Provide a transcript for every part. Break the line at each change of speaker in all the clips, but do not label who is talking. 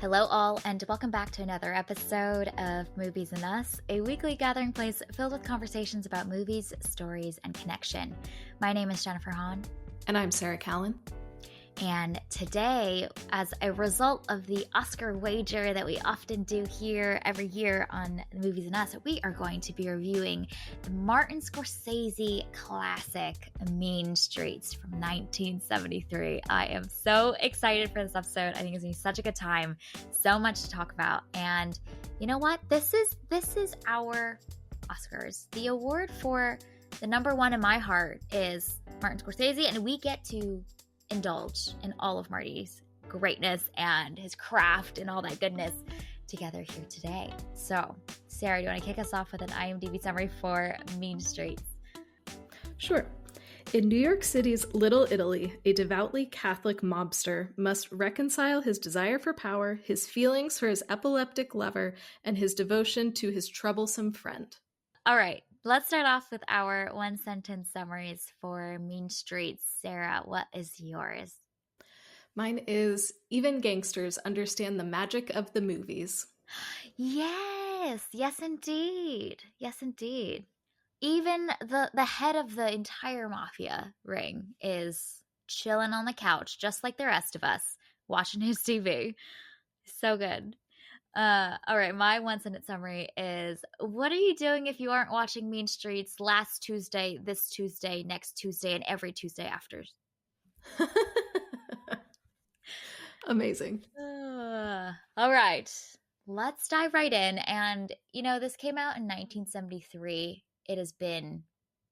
Hello, all, and welcome back to another episode of Movies and Us, a weekly gathering place filled with conversations about movies, stories, and connection. My name is Jennifer Hahn.
And I'm Sarah Callan.
And today, as a result of the Oscar wager that we often do here every year on Movies and Us, we are going to be reviewing the Martin Scorsese classic, Mean Streets from 1973. I am so excited for this episode. I think it's going to be such a good time. So much to talk about. And you know what? This is our Oscars. The award for the number one in my heart is Martin Scorsese, and we get to indulge in all of Marty's greatness and his craft and all that goodness together here today. So, Sarah, do you want to kick us off with an IMDb summary for Mean Streets?
Sure. In New York City's Little Italy, a devoutly Catholic mobster must reconcile his desire for power, his feelings for his epileptic lover, and his devotion to his troublesome friend.
All right. Let's start off with our one-sentence summaries for Mean Streets. Sarah, what is yours?
Mine is, even gangsters understand the magic of the movies.
Yes. Yes, indeed. Yes, indeed. Even the head of the entire mafia ring is chilling on the couch, just like the rest of us, watching his TV. So good. All right, my one-sentence summary is, what are you doing if you aren't watching Mean Streets last Tuesday, this Tuesday, next Tuesday, and every Tuesday after?
Amazing.
All right, let's dive right in. And, this came out in 1973. It has been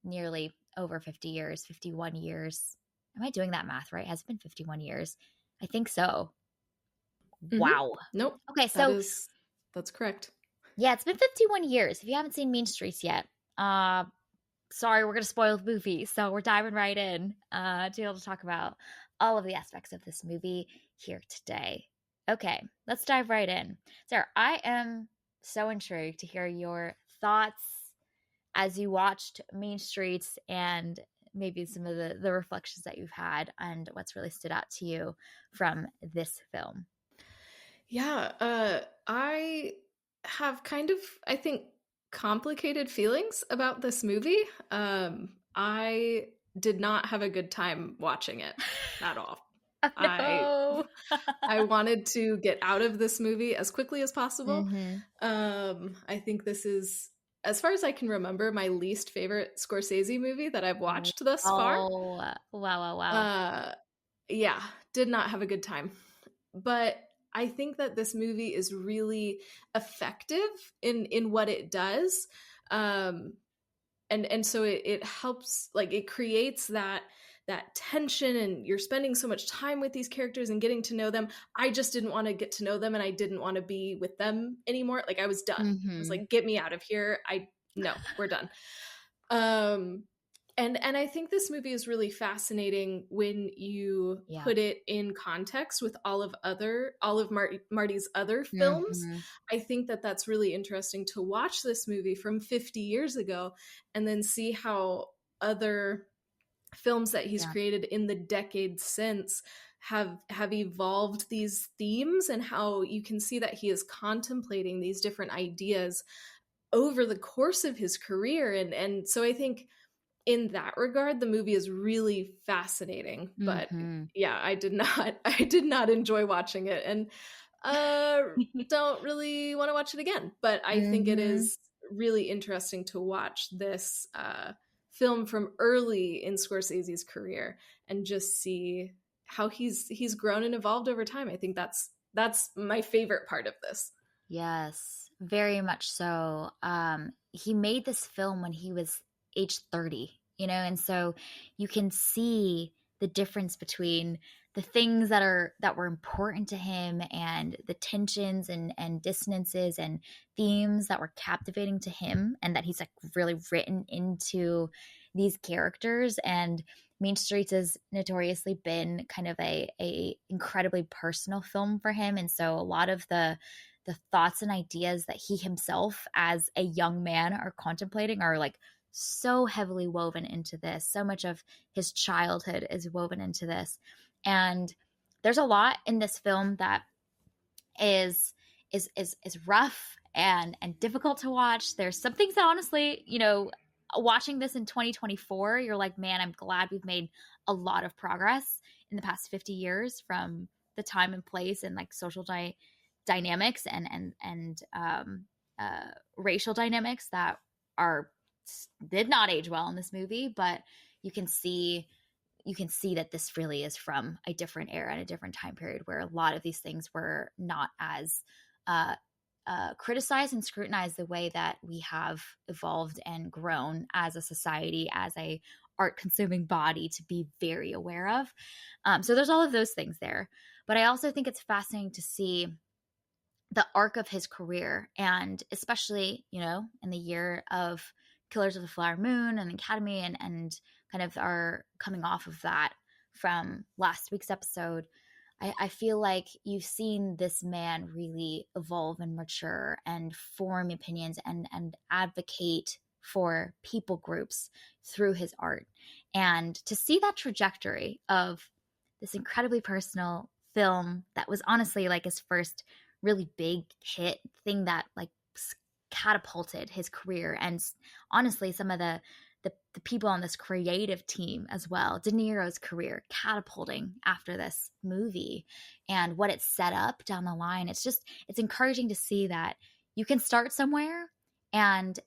nearly over 50 years, 51 years. Am I doing that math right? Has it been 51 years? I think so.
Mm-hmm.
Wow.
Nope.
Okay, so
that's correct.
Yeah, it's been 51 years. If you haven't seen Mean Streets yet, sorry, we're going to spoil the movie. So we're diving right in to be able to talk about all of the aspects of this movie here today. Okay, let's dive right in. Sarah, I am so intrigued to hear your thoughts as you watched Mean Streets and maybe some of the reflections that you've had and what's really stood out to you from this film.
Yeah, I have kind of, I think, complicated feelings about this movie. I did not have a good time watching it at all.
No.
I wanted to get out of this movie as quickly as possible.
Mm-hmm.
I think this is, as far as I can remember, my least favorite Scorsese movie that I've watched thus far.
Oh, wow.
Yeah, did not have a good time. But I think that this movie is really effective in what it does. And so it helps, like, it creates that tension, and you're spending so much time with these characters and getting to know them. I just didn't want to get to know them, and I didn't want to be with them anymore. Like, I was done.
Mm-hmm.
I was like, get me out of here. No, we're done. And I think this movie is really fascinating when you put it in context with all of Marty's other films.
Mm-hmm.
I think that that's really interesting to watch this movie from 50 years ago and then see how other films that he's created in the decades since have evolved these themes, and how you can see that he is contemplating these different ideas over the course of his career. And so I think in that regard, the movie is really fascinating. But yeah, I did not enjoy watching it, and don't really want to watch it again. But I think it is really interesting to watch this film from early in Scorsese's career and just see how he's grown and evolved over time. I think that's my favorite part of this.
Yes, very much so. He made this film when he was age 30, and so you can see the difference between the things that were important to him and the tensions and dissonances and themes that were captivating to him, and that he's like really written into these characters. And Mean Streets has notoriously been kind of a incredibly personal film for him. And so a lot of the thoughts and ideas that he himself as a young man are contemplating are like so heavily woven into this. So much of his childhood is woven into this. And there's a lot in this film that is rough and difficult to watch. There's some things that honestly, watching this in 2024, you're like, man, I'm glad we've made a lot of progress in the past 50 years from the time and place and like social dynamics and racial dynamics that are did not age well in this movie, but you can see that this really is from a different era and a different time period where a lot of these things were not as criticized and scrutinized the way that we have evolved and grown as a society, as a art consuming body to be very aware of. So there's all of those things there. But I also think it's fascinating to see the arc of his career, and especially, in the year of Killers of the Flower Moon and Academy and kind of are coming off of that from last week's episode. I feel like you've seen this man really evolve and mature and form opinions and advocate for people groups through his art. And to see that trajectory of this incredibly personal film that was honestly like his first really big hit thing that like catapulted his career, and honestly some of the people on this creative team as well, De Niro's career catapulting after this movie and what it set up down the line. It's encouraging to see that you can start somewhere, and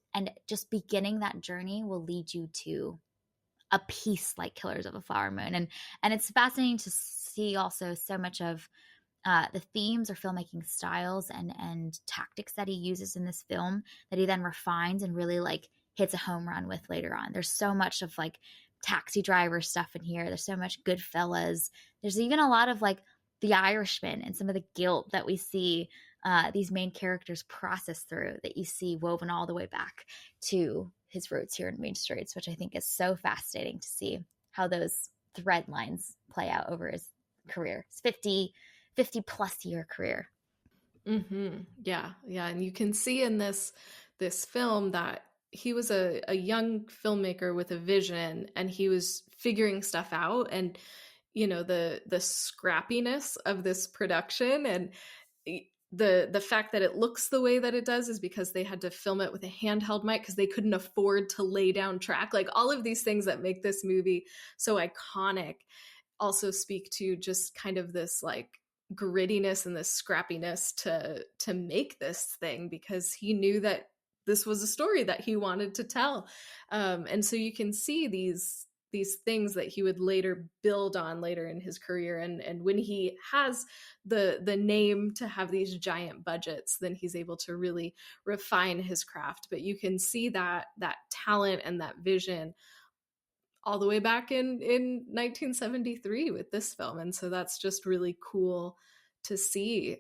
just beginning that journey will lead you to a piece like Killers of a Flower Moon. And it's fascinating to see also so much of the themes or filmmaking styles and tactics that he uses in this film that he then refines and really like hits a home run with later on. There's so much of like Taxi Driver stuff in here. There's so much Goodfellas. There's even a lot of like The Irishman and some of the guilt that we see these main characters process through, that you see woven all the way back to his roots here in Mean Streets, which I think is so fascinating to see how those thread lines play out over his career. It's 50 plus year career.
Mm-hmm. Yeah. And you can see in this film that he was a young filmmaker with a vision, and he was figuring stuff out, and the scrappiness of this production, and the fact that it looks the way that it does is because they had to film it with a handheld mic because they couldn't afford to lay down track. Like all of these things that make this movie so iconic also speak to just kind of this like grittiness and this scrappiness to make this thing, because he knew that this was a story that he wanted to tell. And so you can see these things that he would later build on later in his career, and when he has the name to have these giant budgets, then he's able to really refine his craft. But you can see that talent and that vision all the way back in 1973 with this film. And so that's just really cool to see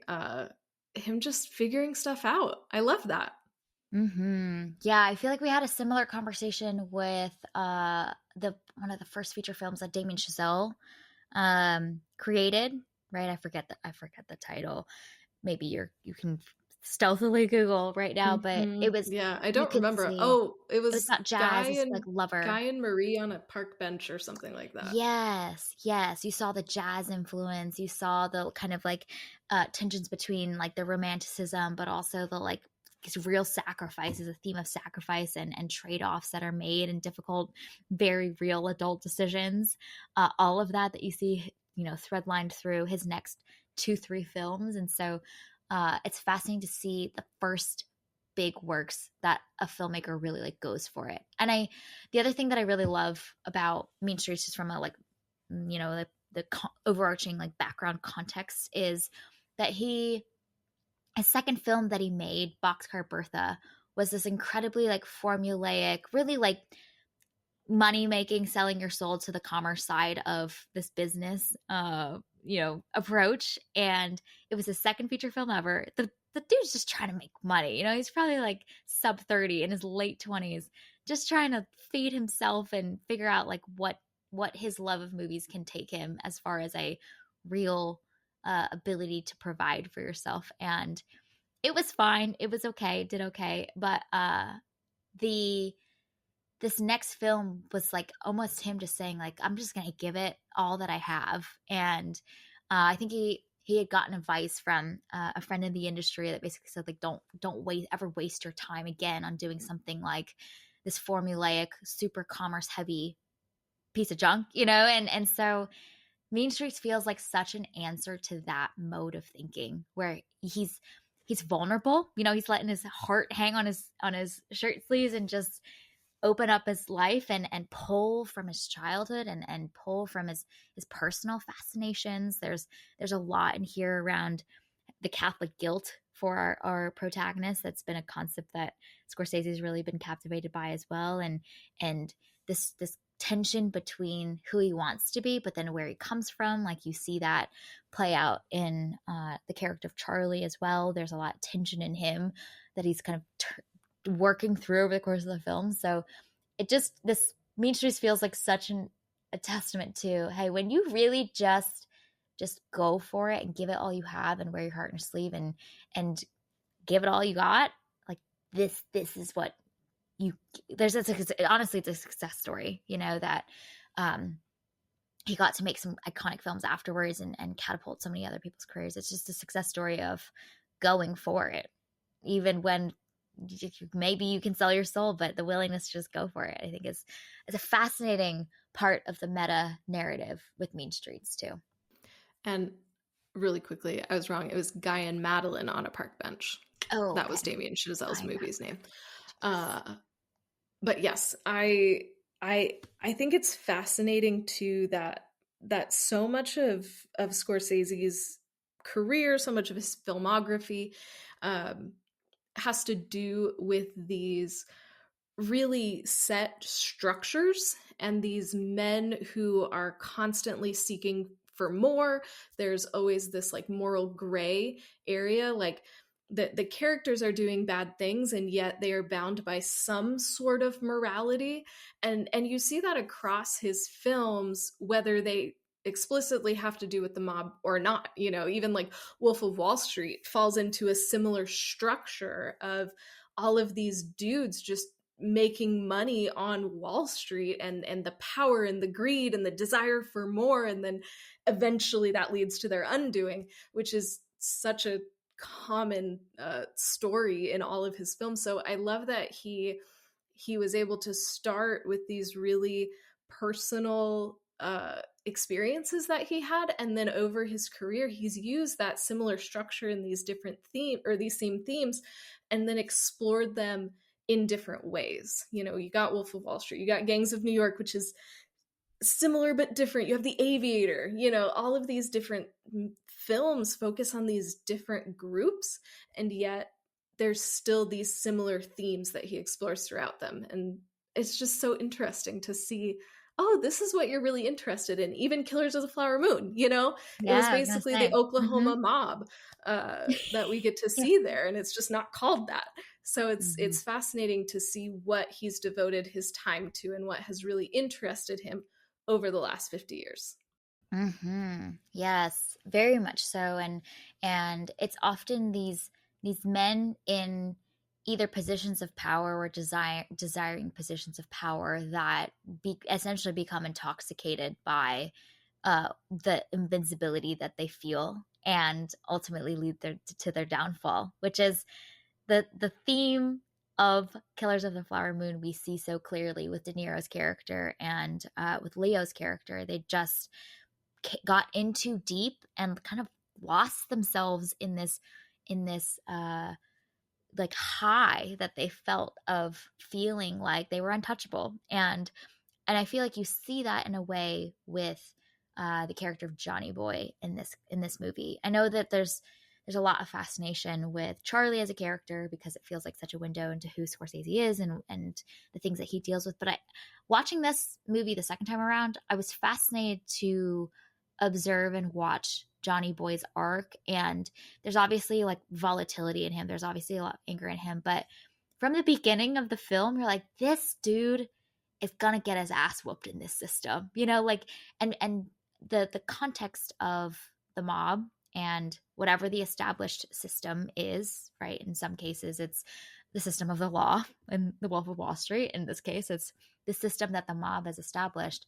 him just figuring stuff out. I love that.
Yeah, I feel like we had a similar conversation with one of the first feature films that Damien Chazelle created. Right, I forget the title. Maybe you can stealthily Google right now, but it was,
yeah, I
you
don't
could
remember.
see
Oh, it
it was
was
about jazz. It's like lover.
Guy and Marie on a park bench or something like that.
Yes. You saw the jazz influence. You saw the kind of like tensions between like the romanticism, but also the like real sacrifices, a theme of sacrifice and trade-offs that are made and difficult, very real adult decisions. All of that you see, threadlined through his next 2-3 films. And so it's fascinating to see the first big works that a filmmaker really like goes for it. And the other thing that I really love about Mean Streets, just from a like, the overarching like background context, is that his second film that he made, Boxcar Bertha, was this incredibly like formulaic, really like money making, selling your soul to the commerce side of this business approach. And it was his second feature film ever. The dude's just trying to make money. He's probably like sub 30 in his late 20s, just trying to feed himself and figure out like what his love of movies can take him as far as a real ability to provide for yourself. And it was fine. It was okay. It did okay. But this next film was like almost him just saying like, I'm just going to give it all that I have. And I think he he had gotten advice from a friend in the industry that basically said, like, don't ever waste your time again on doing something like this formulaic, super commerce heavy piece of junk, and so Mean Streets feels like such an answer to that mode of thinking, where he's vulnerable. He's letting his heart hang on his shirt sleeves and just open up his life and pull from his childhood and pull from his personal fascinations. There's a lot in here around the Catholic guilt for our protagonist. That's been a concept that Scorsese's really been captivated by as well. And this tension between who he wants to be, but then where he comes from. Like, you see that play out in the character of Charlie as well. There's a lot of tension in him that he's kind of working through over the course of the film. So this Mean Streets feels like such a testament to, hey, when you really just go for it and give it all you have and wear your heart on your sleeve and give it all you got, like, this is what honestly, it's a success story, that he got to make some iconic films afterwards and catapult so many other people's careers. It's just a success story of going for it, even when maybe you can sell your soul, but the willingness to just go for it, I think, is a fascinating part of the meta narrative with Mean Streets too.
And really quickly, I was wrong. It was Guy and Madeline on a Park Bench.
Oh,
that
okay.
was Damien Chazelle's movie's name. But yes, I think it's fascinating too that so much of Scorsese's career, so much of his filmography, has to do with these really set structures and these men who are constantly seeking for more. There's always this like moral gray area, like the characters are doing bad things and yet they are bound by some sort of morality, and you see that across his films, whether they explicitly have to do with the mob or not. Even like Wolf of Wall Street falls into a similar structure of all of these dudes just making money on Wall Street, and the power and the greed and the desire for more, and then eventually that leads to their undoing, which is such a common story in all of his films. So I love that he was able to start with these really personal experiences that he had, and then over his career he's used that similar structure in these different these same themes, and then explored them in different ways. You got Wolf of Wall Street, you got Gangs of New York, which is similar but different. You have The Aviator. All of these different films focus on these different groups, and yet there's still these similar themes that he explores throughout them. And it's just so interesting to see, oh, this is what you're really interested in. Even Killers of the Flower Moon, it was basically the Oklahoma mob that we get to see there, and it's just not called that. So it's fascinating to see what he's devoted his time to and what has really interested him over the last 50 years.
Yes, very much so. And it's often these men in either positions of power or desiring positions of power that essentially become intoxicated by the invincibility that they feel, and ultimately lead to their downfall, which is the theme of Killers of the Flower Moon. We see so clearly with De Niro's character and with Leo's character. They just got in too deep and kind of lost themselves in this like high that they felt of feeling like they were untouchable. And I feel like you see that in a way with the character of Johnny Boy in this movie. I know that there's a lot of fascination with Charlie as a character because it feels like such a window into who Scorsese is and the things that he deals with. But watching this movie the second time around, I was fascinated to observe and watch Johnny Boy's arc. And there's obviously like volatility in him. There's obviously a lot of anger in him. But from the beginning of the film, you're like, this dude is gonna get his ass whooped in this system, like, and the context of the mob and whatever the established system is, right? In some cases, it's the system of the law. In The Wolf of Wall Street, in this case, it's the system that the mob has established.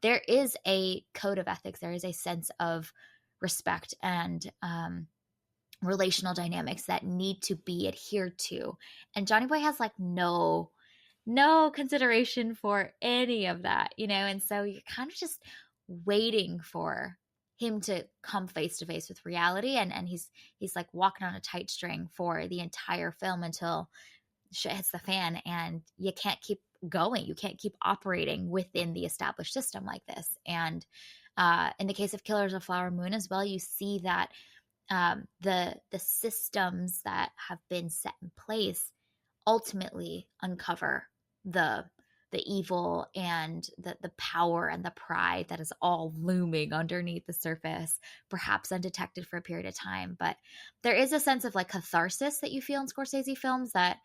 There is a code of ethics. There is a sense of respect and relational dynamics that need to be adhered to. And Johnny Boy has like no consideration for any of that, you know? And so you're kind of just waiting for him to come face to face with reality. And he's like walking on a tight string for the entire film until shit hits the fan and you can't keep going. You can't keep operating within the established system like this. And in the case of Killers of Flower Moon as well, you see that the systems that have been set in place ultimately uncover the evil and the power and the pride that is all looming underneath the surface, perhaps undetected for a period of time. But there is a sense of like catharsis that you feel in Scorsese films, that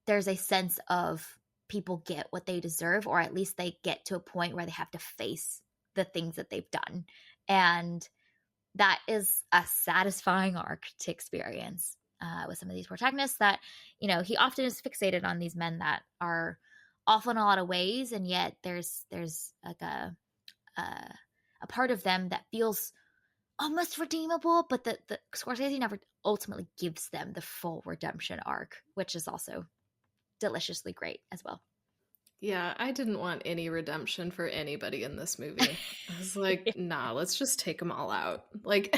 there's a sense of people get what they deserve, or at least they get to a point where they have to face the things that they've done. And that is a satisfying arc to experience with some of these protagonists, that, you know, he often is fixated on these men that are awful in a lot of ways, and yet there's like a part of them that feels almost redeemable, but the Scorsese never ultimately gives them the full redemption arc, which is also deliciously great as well.
Yeah, I didn't want any redemption for anybody in this movie. I was like, nah, let's just take them all out. Like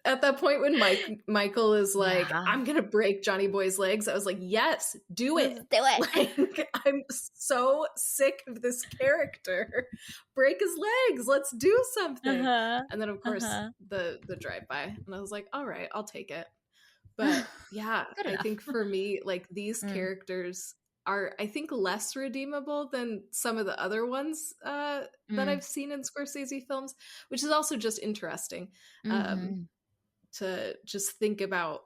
at that point when Michael is like,
Yeah.
I'm gonna break Johnny Boy's legs, I was like, yes, do it.
Let's do it.
Like, I'm so sick of this character. Break his legs. Let's do something.
Uh-huh.
And then of course
Uh-huh.
the drive-by. And I was like, all right, I'll take it. But yeah,
Good
I
enough.
think for me, like these
Mm,
characters are, I think, less redeemable than some of the other ones that
mm,
I've seen in Scorsese films, which is also just interesting
mm-hmm.
to just think about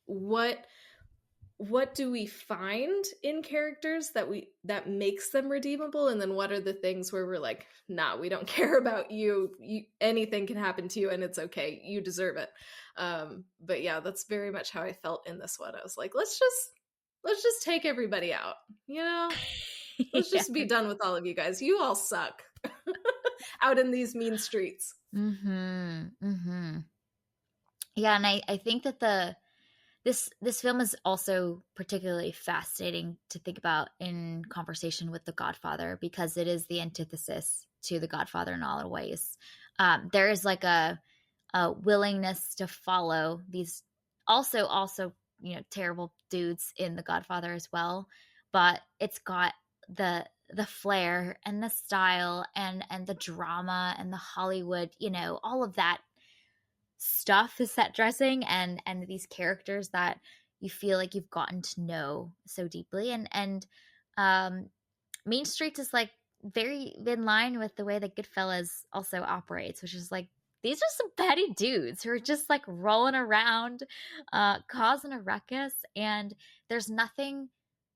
what do we find in characters that makes them redeemable, and then what are the things where we're like, nah, we don't care about you, anything can happen to you and it's okay, you deserve it. But yeah, that's very much how I felt in this one. I was like, let's just take everybody out, you know, let's
Yeah.
just be done with all of you guys, you all suck out in these mean streets.
Mm-hmm. Mm-hmm. Yeah, and I think that this film is also particularly fascinating to think about in conversation with The Godfather, because it is the antithesis to The Godfather in all ways. There is like a willingness to follow these also, you know, terrible dudes in The Godfather as well, but it's got the flair and the style and the drama and the Hollywood, you know, all of that stuff, is set dressing and these characters that you feel like you've gotten to know so deeply. And Mean Streets is like very in line with the way that Goodfellas also operates, which is like these are some petty dudes who are just like rolling around, causing a ruckus, and there's nothing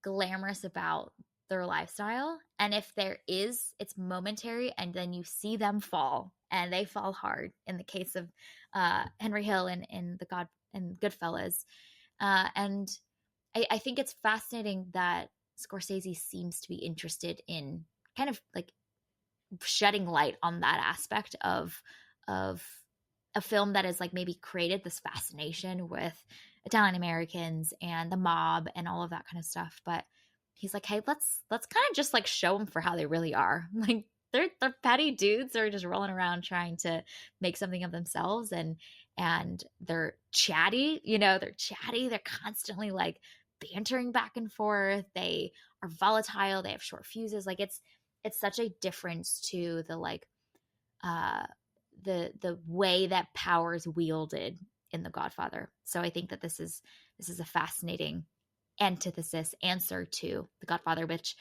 glamorous about their lifestyle. And if there is, it's momentary, and then you see them fall, and they fall hard. In the case of Henry Hill in the God and Goodfellas, and I think it's fascinating that Scorsese seems to be interested in kind of like shedding light on that aspect of a film that has like maybe created this fascination with Italian Americans and the mob and all of that kind of stuff. But he's like, hey, let's kind of just like show them for how they really are. Like they're petty dudes. They're just rolling around trying to make something of themselves, and they're chatty. You know, they're chatty. They're constantly like bantering back and forth. They are volatile. They have short fuses. Like it's such a difference to the like uh the way that power is wielded in The Godfather. So I think that this is a fascinating antithesis answer to The Godfather, which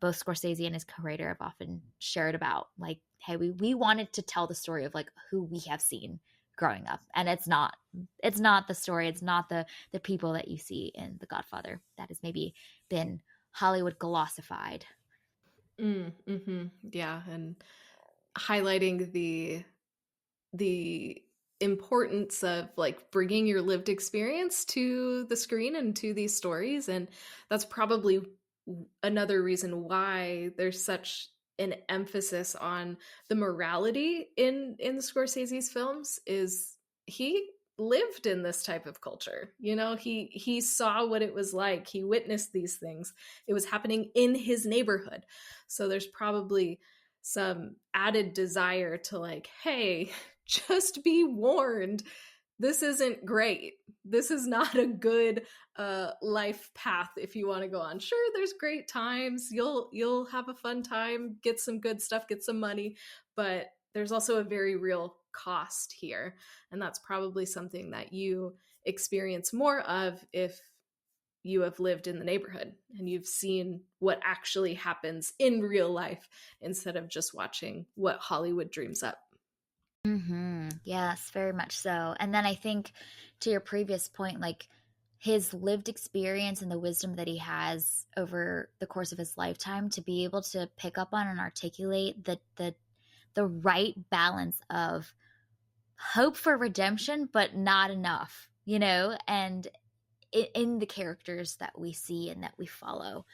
both Scorsese and his co-writer have often shared about. Like, hey, we wanted to tell the story of like who we have seen growing up, and it's not the story, it's not the people that you see in The Godfather that has maybe been Hollywood glossified.
Mm-hmm. Yeah, and highlighting the importance of like bringing your lived experience to the screen and to these stories. And that's probably another reason why there's such an emphasis on the morality in Scorsese's films is he lived in this type of culture. You know, he saw what it was like. He witnessed these things. It was happening in his neighborhood. So there's probably some added desire to like, hey, just be warned. This isn't great. This is not a good life path if you want to go on. Sure, there's great times. You'll have a fun time, get some good stuff, get some money, but there's also a very real cost here, and that's probably something that you experience more of if you have lived in the neighborhood and you've seen what actually happens in real life instead of just watching what Hollywood dreams up.
Yes, very much so. And then I think to your previous point, like his lived experience and the wisdom that he has over the course of his lifetime to be able to pick up on and articulate the right balance of hope for redemption, but not enough, you know, and in the characters that we see and that we follow,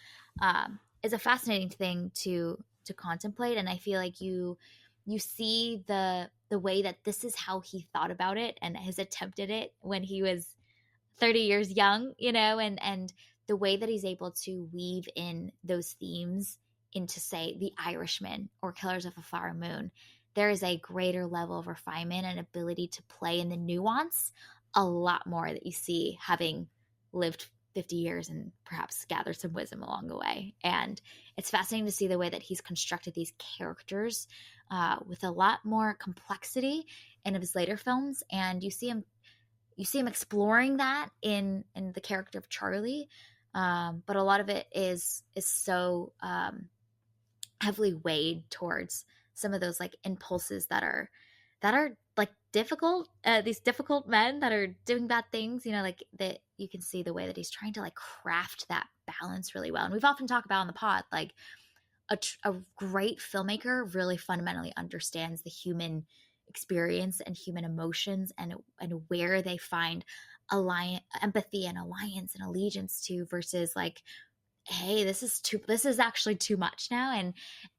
is a fascinating thing to contemplate. And I feel like you see the way that this is how he thought about it and has attempted it when he was 30 years young, you know, and the way that he's able to weave in those themes into, say, The Irishman or Killers of the Flower Moon. There is a greater level of refinement and ability to play in the nuance a lot more that you see having lived 50 years and perhaps gathered some wisdom along the way. And it's fascinating to see the way that he's constructed these characters with a lot more complexity in his later films. And you see him exploring that in the character of Charlie. But a lot of it is so heavily weighed towards some of those like impulses that are like difficult, these difficult men that are doing bad things, you know, like that you can see the way that he's trying to like craft that balance really well. And we've often talked about on the pod, like a great filmmaker really fundamentally understands the human experience and human emotions and where they find empathy and alliance and allegiance to versus like, hey, this is actually too much now,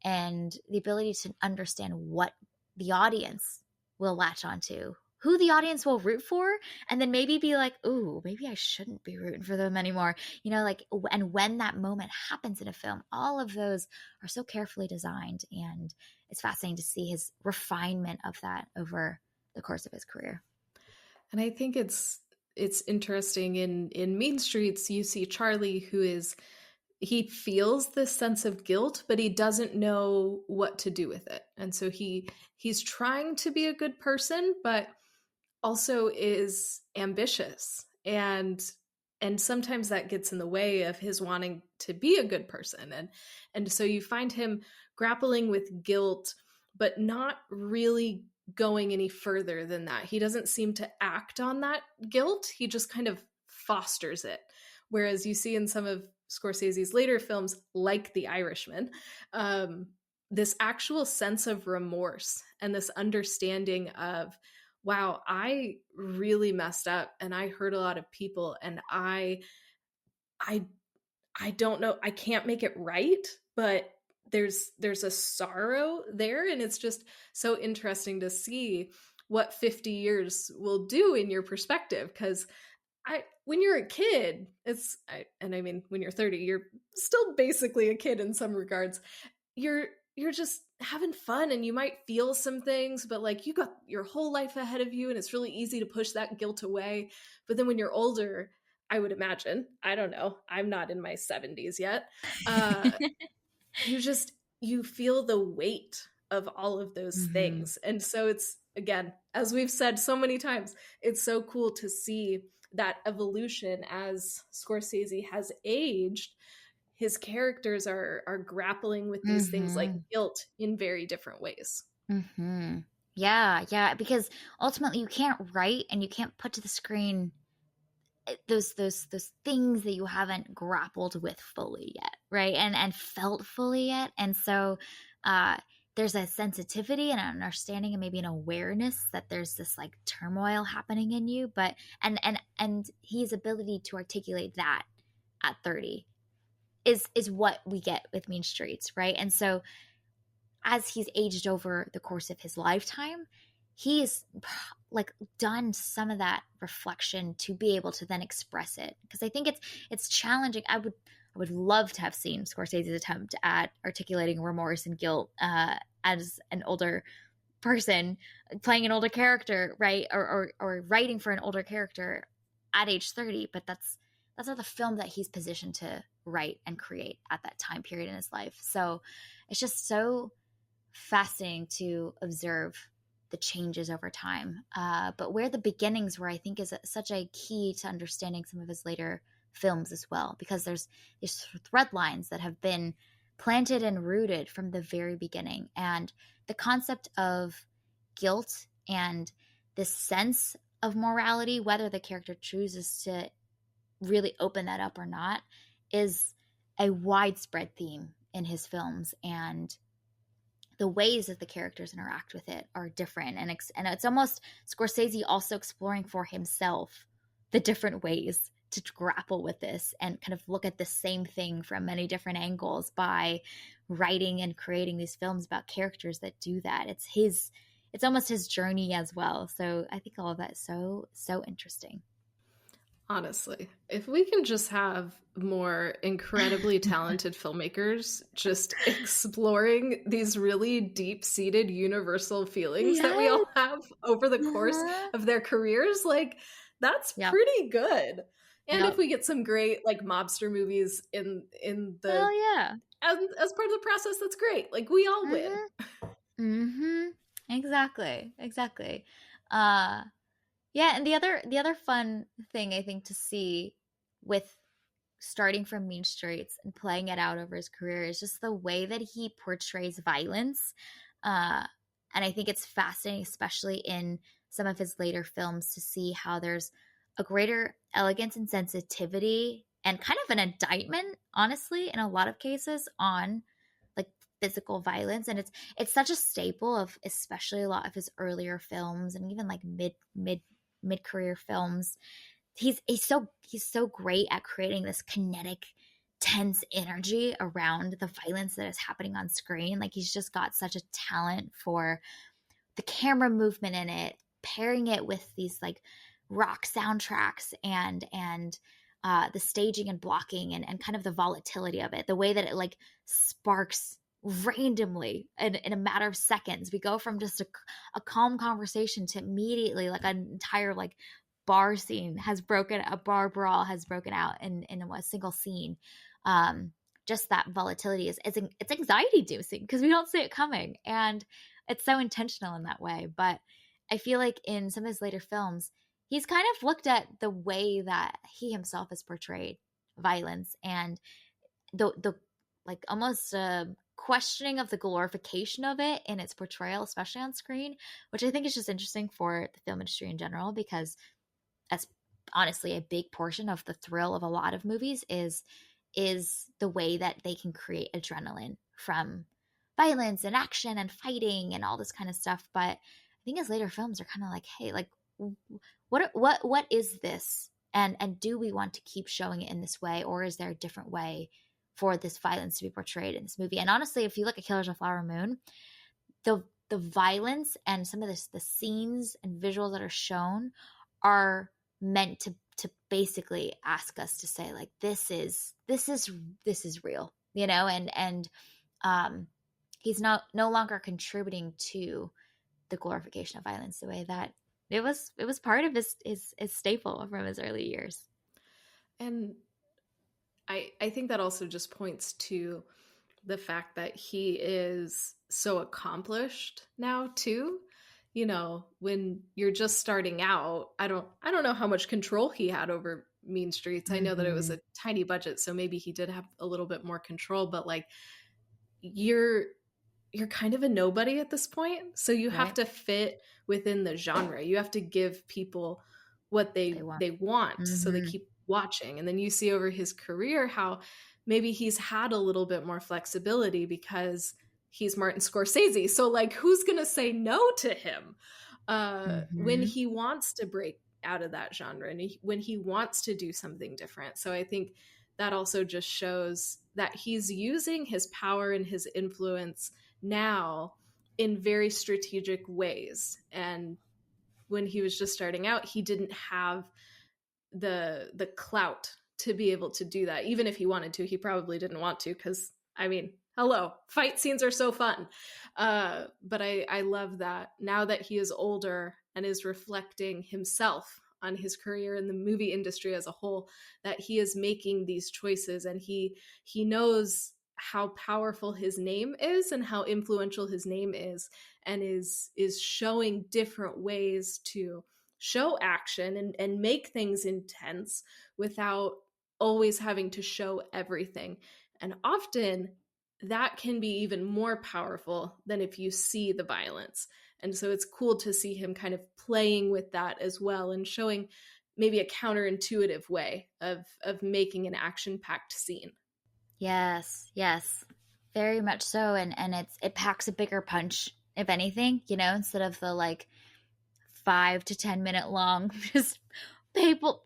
and the ability to understand what the audience will latch onto, who the audience will root for, and then maybe be like, ooh, maybe I shouldn't be rooting for them anymore, you know, like, and when that moment happens in a film, all of those are so carefully designed, and it's fascinating to see his refinement of that over the course of his career.
And I think it's interesting in Mean Streets, you see Charlie, he feels this sense of guilt, but he doesn't know what to do with it. And so he's trying to be a good person, but also is ambitious. And sometimes that gets in the way of his wanting to be a good person. And so you find him grappling with guilt, but not really going any further than that. He doesn't seem to act on that guilt. He just kind of fosters it. Whereas you see in some of Scorsese's later films, like The Irishman, this actual sense of remorse and this understanding of, wow, I really messed up and I hurt a lot of people, and I don't know, I can't make it right, but there's a sorrow there, and it's just so interesting to see what 50 years will do in your perspective. Because when you're a kid, and I mean, when you're 30, you're still basically a kid in some regards. You're just having fun, and you might feel some things, but like, you got your whole life ahead of you, and it's really easy to push that guilt away. But then when you're older, I would imagine, I don't know, I'm not in my 70s yet, you just, you feel the weight of all of those
Mm-hmm.
things. And so it's, again, as we've said so many times, it's so cool to see that evolution as Scorsese has aged. His characters are grappling with these things like
Mm-hmm.
guilt in very different ways.
Mm-hmm. Yeah, because ultimately you can't write and you can't put to the screen those things that you haven't grappled with fully yet, right? And felt fully yet. And so uh there's a sensitivity and an understanding and maybe an awareness that there's this like turmoil happening in you, but and his ability to articulate that at 30 is what we get with Mean Streets, right? And so as he's aged over the course of his lifetime, he's like done some of that reflection to be able to then express it. Because I think it's challenging. I would love to have seen Scorsese's attempt at articulating remorse and guilt as an older person playing an older character, right? Or writing for an older character at age 30, but that's not the film that he's positioned to write and create at that time period in his life. So it's just so fascinating to observe the changes over time. But where the beginnings were, I think, is such a key to understanding some of his later films as well, because there's these thread lines that have been planted and rooted from the very beginning. And the concept of guilt and this sense of morality, whether the character chooses to really open that up or not, is a widespread theme in his films. And the ways that the characters interact with it are different. And it's almost Scorsese also exploring for himself the different ways to grapple with this and kind of look at the same thing from many different angles by writing and creating these films about characters that do that. It's almost his journey as well. So I think all of that is so interesting.
Honestly, if we can just have more incredibly talented filmmakers just exploring these really deep-seated universal feelings that we
Yes.
all have over the course
Uh-huh.
of their careers, like that's
Yep.
pretty good. And if
Yep.
we get some great like mobster movies in the
Hell yeah.
as part of the process, that's great. Like we all win.
Mm-hmm. Mm-hmm. Exactly. Exactly. Uh Yeah, and the other fun thing I think to see with starting from Mean Streets and playing it out over his career is just the way that he portrays violence. Uh, and I think it's fascinating, especially in some of his later films, to see how there's a greater elegance and sensitivity and kind of an indictment, honestly, in a lot of cases on like physical violence. And it's such a staple of especially a lot of his earlier films and even like mid career films. He's so great at creating this kinetic tense energy around the violence that is happening on screen. Like he's just got such a talent for the camera movement in it, pairing it with these like rock soundtracks and the staging and blocking and kind of the volatility of it, the way that it like sparks randomly in a matter of seconds. We go from just a calm conversation to immediately like an entire like a bar brawl has broken out in a single scene. um just that volatility it's anxiety inducing because we don't see it coming, and it's so intentional in that way. But I feel like in some of his later films, he's kind of looked at the way that he himself has portrayed violence and the like almost questioning of the glorification of it in its portrayal, especially on screen, which I think is just interesting for the film industry in general, because that's honestly a big portion of the thrill of a lot of movies is the way that they can create adrenaline from violence and action and fighting and all this kind of stuff. But I think his later films are kind of like, hey, like what is this? And do we want to keep showing it in this way, or is there a different way for this violence to be portrayed in this movie? And honestly, if you look at Killers of the Flower Moon, the violence and some of the scenes and visuals that are shown are meant to basically ask us to say like this is real, and he's no longer contributing to the glorification of violence the way that it was part of his staple from his early years.
And I think that also just points to the fact that he is so accomplished now too. You know, when you're just starting out, I don't know how much control he had over Mean Streets. I know that it was
Mm-hmm.
a tiny budget, so maybe he did have a little bit more control, but like you're you're kind of a nobody at this point. So you have
Right.
to fit within the genre. You have to give people what
They want.
they want so they
Mm-hmm.
keep watching. And then you see over his career how maybe he's had a little bit more flexibility because he's Martin Scorsese. So like who's going to say no to him when
Mm-hmm.
he wants to break out of that genre and when he wants to do something different. So I think that also just shows that he's using his power and his influence now in very strategic ways. And when he was just starting out, he didn't have the clout to be able to do that. Even if he wanted to, he probably didn't want to, because I mean, hello, fight scenes are so fun. But I love that now that he is older and is reflecting himself on his career in the movie industry as a whole, that he is making these choices, and he knows how powerful his name is and how influential his name is, and is showing different ways to show action and make things intense without always having to show everything. And often that can be even more powerful than if you see the violence. And so it's cool to see him kind of playing with that as well, and showing maybe a counterintuitive way of making an action-packed scene.
Yes, yes, very much so. And it packs a bigger punch, if anything, you know, instead of the like 5 to 10 minute long just people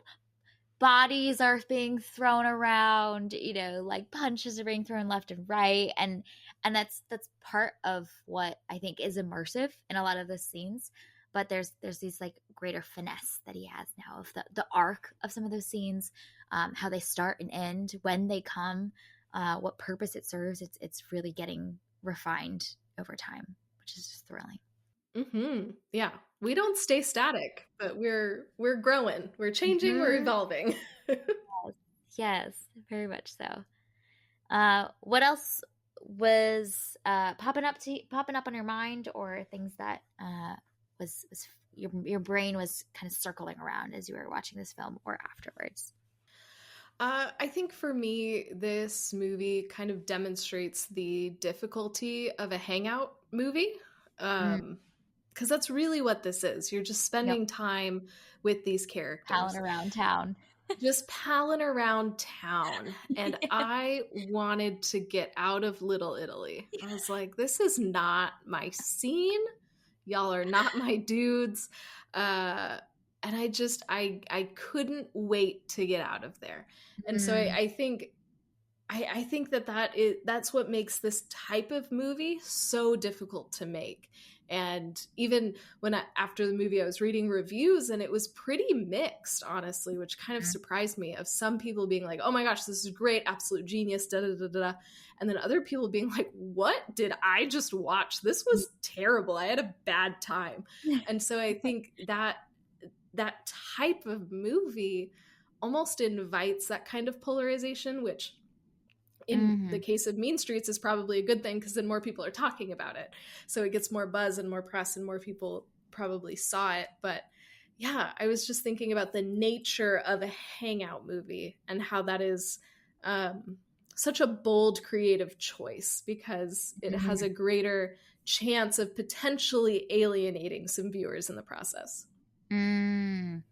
bodies are being thrown around, you know, like punches are being thrown left and right. And that's part of what I think is immersive in a lot of those scenes. But there's these like greater finesse that he has now of the arc of some of those scenes, how they start and end, when they come, what purpose it serves. It's really getting refined over time, which is just thrilling.
Yeah, we don't stay static, but we're growing, we're changing, we're
Mhm.
evolving.
Yes, very much so. What else was popping up on your mind, or things that was your brain was kind of circling around as you were watching this film or afterwards?
I think for me, this movie kind of demonstrates the difficulty of a hangout movie.
Mm,
Because that's really what this is. You're just
yep,
spending time with these
palling
characters,
around town.
just palling around town. And I wanted to get out of Little Italy. I was like, this is not my scene. Y'all are not my dudes. And I couldn't wait to get out of there. And so
Mm,
I think that's what makes this type of movie so difficult to make. And even after the movie, I was reading reviews, and it was pretty mixed, honestly, which kind of
mm,
surprised me. Of some people being like, "Oh my gosh, this is great, absolute genius," da da da da, and then other people being like, "What did I just watch? This was terrible. I had a bad time." And so I think that type of movie almost invites that kind of polarization, which in the
mhm,
case of Mean Streets is probably a good thing, because then more people are talking about it. So it gets more buzz and more press, and more people probably saw it. But yeah, I was just thinking about the nature of a hangout movie, and how that is such a bold creative choice, because it has
mhm.
a greater chance of potentially alienating some viewers in the process.
Mm.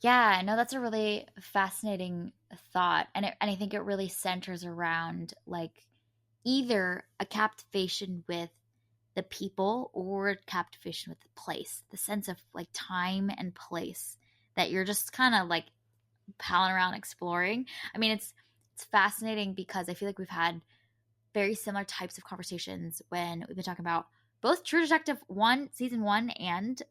Yeah, no, that's a really fascinating thought, and I think it really centers around like either a captivation with the people or captivation with the place, the sense of like time and place that you're just kind of like palling around exploring. I mean, it's fascinating because I feel like we've had very similar types of conversations when we've been talking about both True Detective 1 season 1 and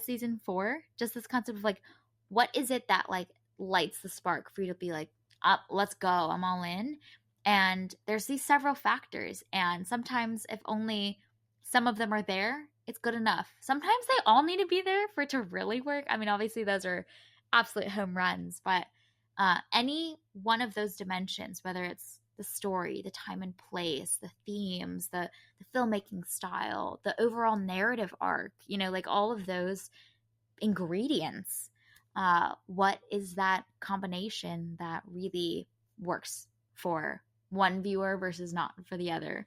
season 4. Just this concept of like, what is it that like lights the spark for you to be like, up, let's go, I'm all in. And there's these several factors, and sometimes if only some of them are there, it's good enough. Sometimes they all need to be there for it to really work. I mean, obviously those are absolute home runs, but any one of those dimensions, whether it's the story, the time and place, the themes, the filmmaking style, the overall narrative arc, you know, like all of those ingredients, what is that combination that really works for one viewer versus not for the other?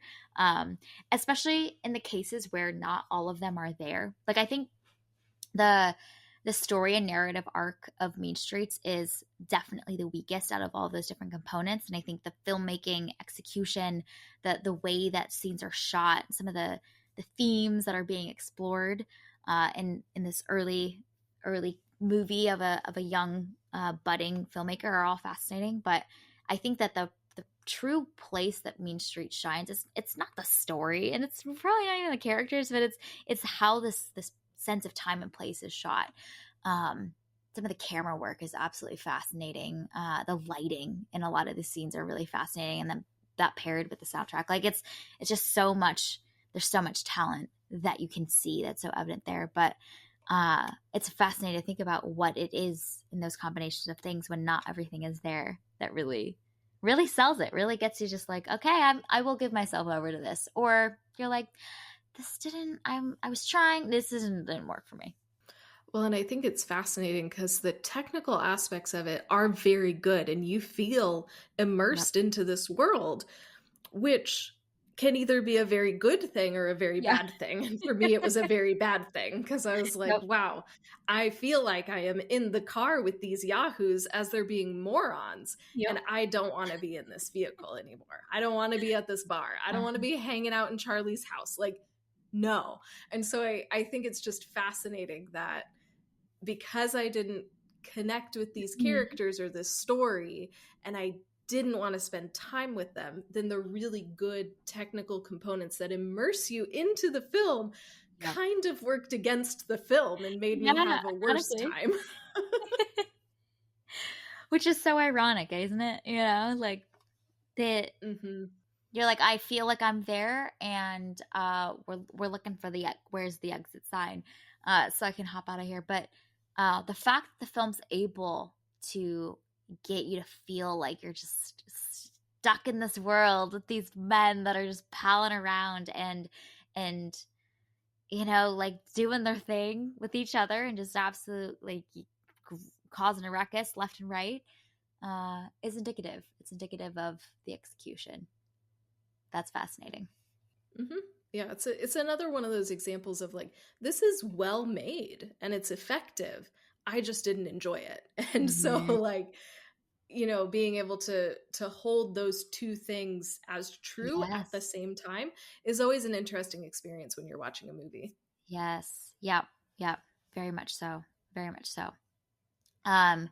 Especially in the cases where not all of them are there. Like I think the the story and narrative arc of Mean Streets is definitely the weakest out of all of those different components. And I think the filmmaking execution, the way that scenes are shot, some of the themes that are being explored in this early movie of a young budding filmmaker are all fascinating. But I think that the true place that Mean Street shines. It's not the story, and it's probably not even the characters, but it's how this sense of time and place is shot. Some of the camera work is absolutely fascinating. The lighting in a lot of the scenes are really fascinating, and then that paired with the soundtrack, like it's just so much. There's so much talent that you can see that's so evident there, but it's fascinating to think about what it is in those combinations of things when not everything is there that really sells it, really gets you just like, okay, I will give myself over to this. Or you're like, this didn't, I was trying, didn't work for me.
Well, and I think it's fascinating because the technical aspects of it are very good, and you feel
Yep.
immersed into this world, which can either be a very good thing or a very
Yeah.
bad thing. And for me, it was a very bad thing because I was like,
Yep.
wow, I feel like I am in the car with these yahoos as they're being morons.
Yep.
And I don't want to be in this vehicle anymore. I don't want to be at this bar. I don't want to be hanging out in Charlie's house. Like, no. And so I think it's just fascinating that because I didn't connect with these
Mhm.
characters or this story, and I didn't want to spend time with them, then the really good technical components that immerse you into the film
Yep.
kind of worked against the film and made me
Yeah,
have a worse
honestly.
time.
Which is so ironic, isn't it? Like that
Hmm.
you're like, I feel like I'm there, and we're looking for where's the exit sign, so I can hop out of here. But the fact that the film's able to get you to feel like you're just stuck in this world with these men that are just palling around and like doing their thing with each other and just absolutely causing a ruckus left and right, is indicative. It's indicative of the execution. That's fascinating.
Hmm. Yeah, it's another one of those examples of like, this is well made and it's effective. I just didn't enjoy it. And so
Mhm.
like, being able to hold those two things as true at the
Yes.
same time is always an interesting experience when you're watching a movie.
Yes. Yep. Yep. Very much so. Very much so. Um,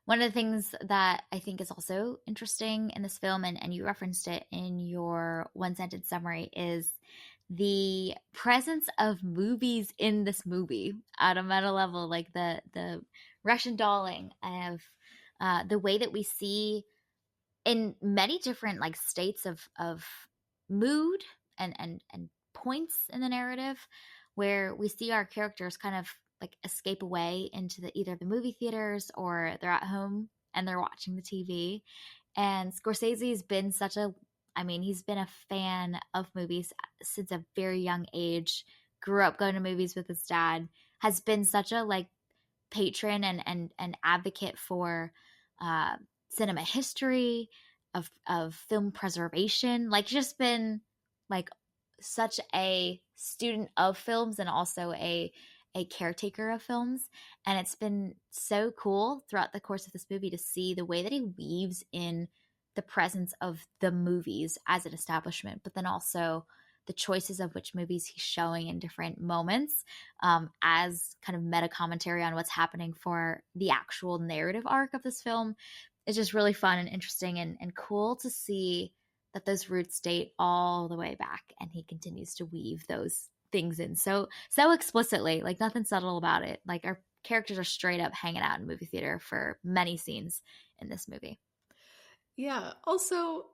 One of the things that I think is also interesting in this film, and you referenced it in your one sentence summary, is the presence of movies in this movie at a meta level, like the Russian dolling of the way that we see in many different like states of mood and points in the narrative, where we see our characters kind of like escape away into either the movie theaters, or they're at home and they're watching the TV. And Scorsese's been he's been a fan of movies since a very young age. Grew up going to movies with his dad. Has been such a like patron and advocate for uh, cinema history, of film preservation. Like, just been like such a student of films, and also a caretaker of films. And it's been so cool throughout the course of this movie to see the way that he weaves in the presence of the movies as an establishment, but then also the choices of which movies he's showing in different moments, as kind of meta commentary on what's happening for the actual narrative arc of this film. Is just really fun and interesting, and cool to see that those roots date all the way back, and he continues to weave those things in so explicitly, like nothing subtle about it. Like, our characters are straight up hanging out in movie theater for many scenes in this movie.
Yeah. Also,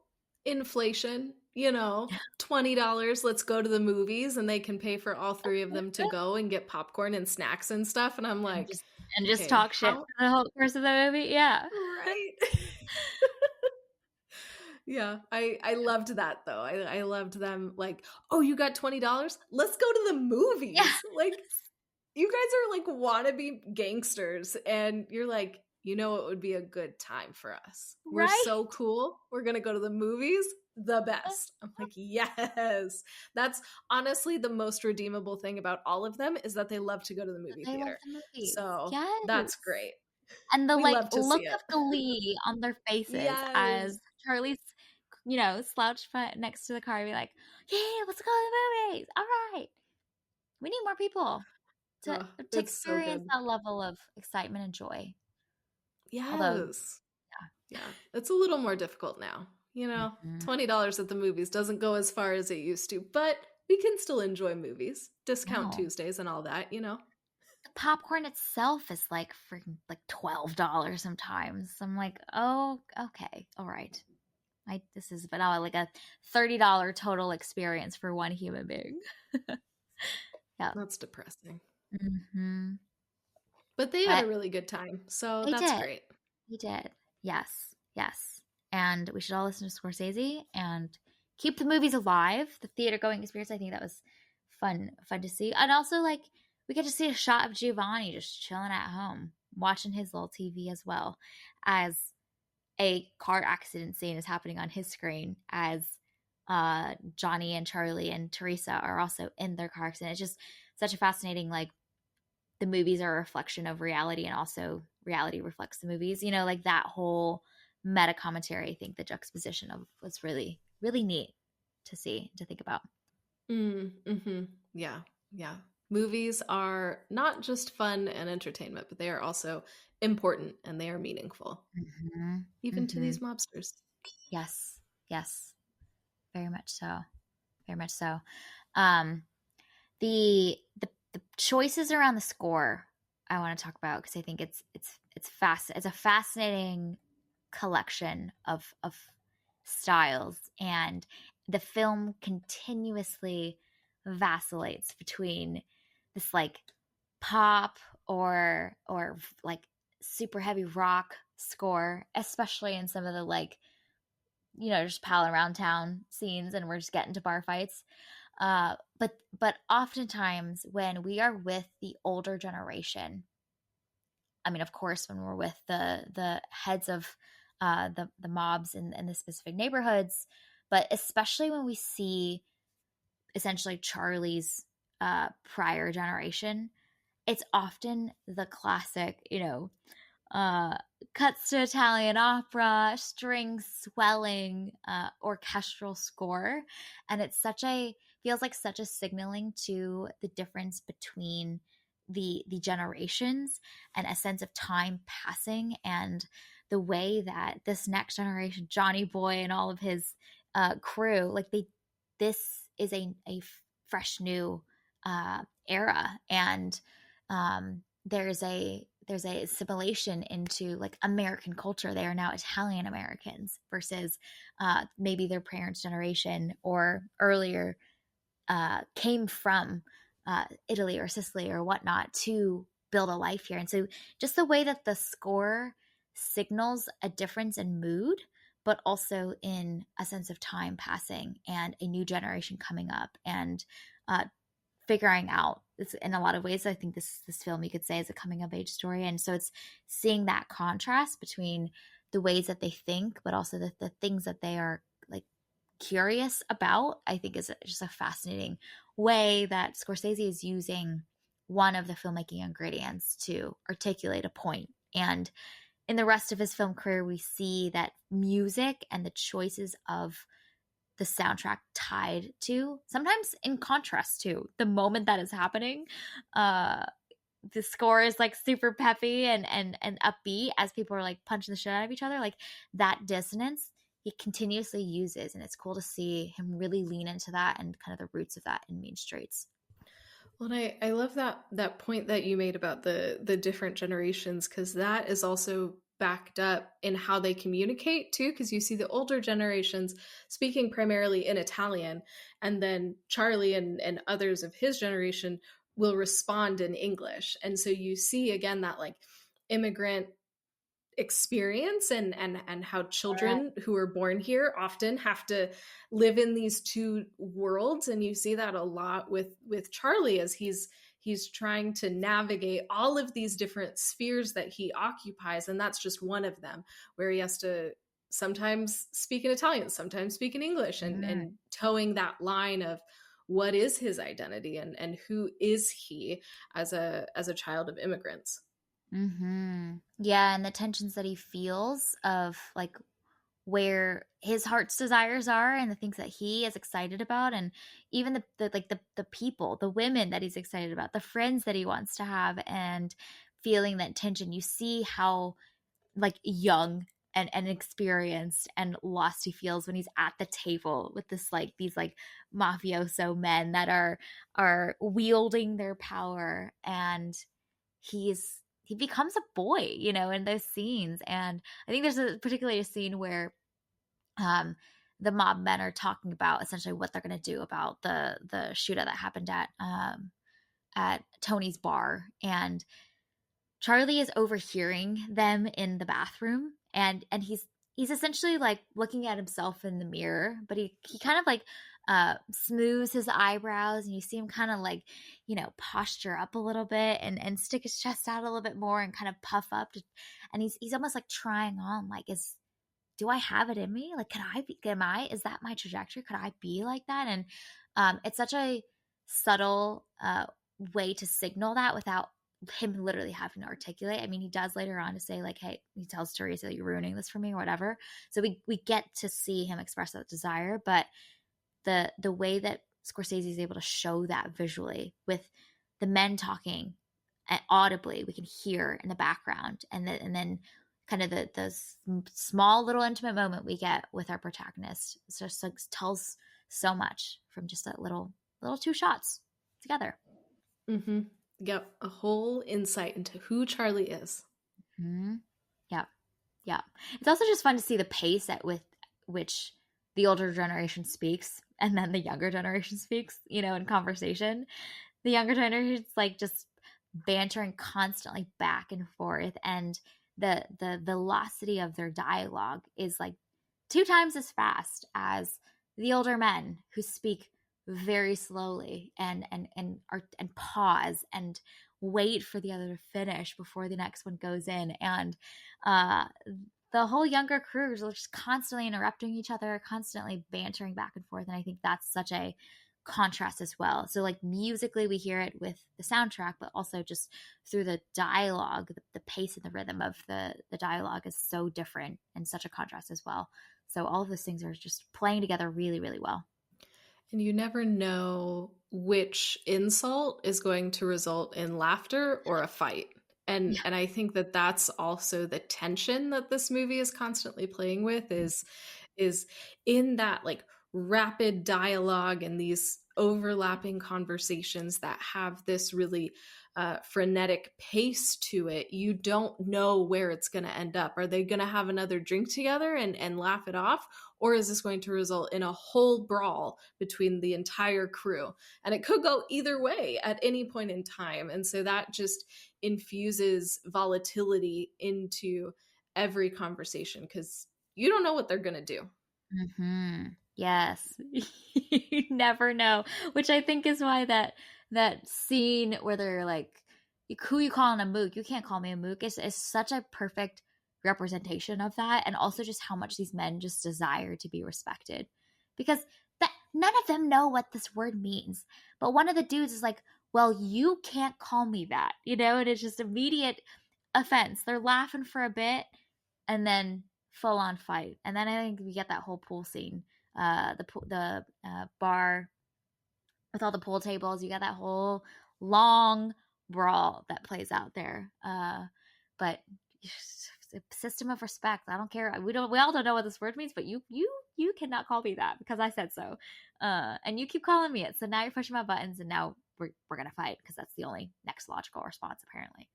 inflation, $20, let's go to the movies, and they can pay for all three of them to go and get popcorn and snacks and stuff. And I'm
and
like,
just and just
okay,
talk shit
how?
for the whole course of the movie. Yeah.
Right. Yeah, I loved that though. I loved them like, oh, you got $20? Let's go to the
Yeah.
movies. Like, you guys are like wannabe gangsters, and you're like, it would be a good time for us. We're
Right.
so cool. We're gonna go to the movies, the best. I'm like, yes. That's honestly the most redeemable thing about all of them is that they love to go to the movie
They love
theater.
the movies.
So that's
Yes.
great.
And the
We
like
love to
look
see it.
of glee on their faces
Yes.
as Charlie's, slouched next to the car, be like, "Yeah, let's go to the movies. All right." We need more people to
Oh,
to
it's so
experience
good.
that level of excitement and joy. Although,
Yes. Yeah. It's a little more difficult now.
Mhm.
$20 at the movies doesn't go as far as it used to, but we can still enjoy movies. Discount
No.
Tuesdays and all that.
The popcorn itself is like freaking like $12 sometimes. I'm like, oh, okay, all right. This is but now like a $30 total experience for one human being. Yeah.
That's depressing.
Hmm.
But they had
But
a really good time, so
they
that's
did.
great.
He did. Yes. Yes. And we should all listen to Scorsese and keep the movies alive. The theater going experience. I think that was fun to see. And also like we get to see a shot of Giovanni just chilling at home, watching his little TV as well as a car accident scene is happening on his screen as Johnny and Charlie and Teresa are also in their car accident. It's just such a fascinating like the movies are a reflection of reality and also reality reflects the movies. Like that whole meta commentary, I think the juxtaposition of was really, really neat to see, to think about.
Mm-hmm. Yeah, yeah. Movies are not just fun and entertainment, but they are also important and they are meaningful,
Mm-hmm.
even to
Mm-hmm.
these mobsters.
Yes. Yes. Very much so. Very much so. Um, the choices around the score I want to talk about because I think it's a fascinating collection of styles, and the film continuously vacillates between this like pop or like super heavy rock score, especially in some of the like just palling around town scenes and we're just getting to bar fights. But oftentimes when we are with the older generation, I mean, of course, when we're with the heads of the mobs in the specific neighborhoods, but especially when we see essentially Charlie's prior generation, it's often the classic, uh, cuts to Italian opera, strings swelling, orchestral score, and feels like such a signaling to the difference between the generations and a sense of time passing and the way that this next generation, Johnny Boy and all of his crew, like this is a fresh new era, and there's a assimilation into like American culture. They are now Italian Americans versus maybe their parents' generation or earlier came from Italy or Sicily or whatnot to build a life here. And so just the way that the score signals a difference in mood, but also in a sense of time passing and a new generation coming up and uh, figuring out in a lot of ways. I think this film you could say is a coming of age story, and so it's seeing that contrast between the ways that they think but also the things that they are like curious about. I think is just a fascinating way that Scorsese is using one of the filmmaking ingredients to articulate a point. And in the rest of his film career we see that music and the choices of the soundtrack tied to, sometimes in contrast to the moment that is happening. uh the score is like super peppy and upbeat as people are like punching the shit out of each other, like that dissonance he continuously uses, and it's cool to see him really lean into that and kind of the roots of that in Mean Streets.
Well, and I love that point that you made about the different generations, because that is also backed up in how they communicate too, because you see the older generations speaking primarily in Italian, and then Charlie and others of his generation will respond in English. And so you see again that like immigrant experience and how children who are born here often have to live in these two worlds. And you see that a lot with Charlie as he's trying to navigate all of these different spheres that he occupies, and that's just one of them, where he has to sometimes speak in Italian, sometimes speak in English, and towing that line of what is his identity and who is he as a child of immigrants.
Mm-hmm. Yeah, and the tensions that he feels of like where his heart's desires are and the things that he is excited about, and even the people, the women that he's excited about, the friends that he wants to have, and feeling that tension. You see how like young and experienced and lost he feels when he's at the table with these like mafioso men that are wielding their power, and he becomes a boy, in those scenes. And I think there's particularly a scene where um the mob men are talking about essentially what they're going to do about the shootout that happened at Tony's bar, and Charlie is overhearing them in the bathroom, and he's essentially like looking at himself in the mirror, but he kind of like smooths his eyebrows, and you see him kind of like, posture up a little bit and stick his chest out a little bit more and kind of puff up and he's almost like trying on, like, do I have it in me? Like, is that my trajectory? Could I be like that? And it's such a subtle way to signal that without him literally having to articulate. I mean, he does later on to say, like, hey, he tells Teresa that you're ruining this for me or whatever. So we get to see him express that desire, but the way that Scorsese is able to show that visually with the men talking audibly, we can hear in the background, and then kind of the small little intimate moment we get with our protagonist. It just like tells so much from just that little two shots together.
Mm-hmm. Yep, a whole insight into who Charlie is.
Mm-hmm. Yeah. It's also just fun to see the pace at with which the older generation speaks and then the younger generation speaks, in conversation. The younger generation's like just bantering constantly back and forth, and the velocity of their dialogue is like 2 times as fast as the older men, who speak very slowly and pause and wait for the other to finish before the next one goes in. And uh the whole younger crew is just constantly interrupting each other, constantly bantering back and forth, and I think that's such a contrast as well. So like musically we hear it with the soundtrack, but also just through the dialogue, the pace and the rhythm of the dialogue is so different and such a contrast as well. So all of those things are just playing together really, really well.
And you never know which insult is going to result in laughter or a fight. And I think that that's also the tension that this movie is constantly playing with, is in that like rapid dialogue and these overlapping conversations that have this really frenetic pace to it. You don't know where it's going to end up. Are they going to have another drink together and laugh it off? Or is this going to result in a whole brawl between the entire crew? And it could go either way at any point in time. And so that just infuses volatility into every conversation because you don't know what they're going to do.
Mm-hmm. Yes. You never know, which I think is why that scene where they're like, who you calling a mook? You can't call me a mook. Is such a perfect representation of that, and also just how much these men just desire to be respected, because that none of them know what this word means. But one of the dudes is like, well, you can't call me that, and it's just immediate offense. They're laughing for a bit, and then full on fight. And then I think we get that whole pool scene, the bar with all the pool tables. You got that whole long brawl that plays out there. But system of respect. I don't care. We all don't know what this word means, but you cannot call me that because I said so. And you keep calling me it. So now you're pushing my buttons, and now we're gonna fight because that's the only next logical response apparently.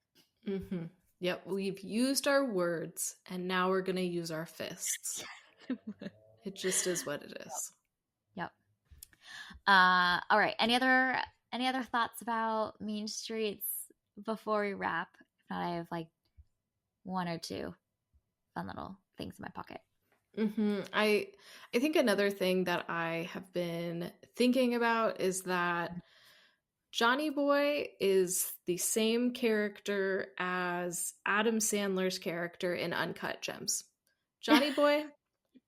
Mm-hmm. Yep, we've used our words, and now we're going to use our fists. It just is what it is.
Yep. All right. Any other thoughts about Mean Streets before we wrap? If not, I have like one or two fun little things in my pocket.
Mm-hmm. I think another thing that I have been thinking about is that Johnny Boy is the same character as Adam Sandler's character in Uncut Gems. Johnny Boy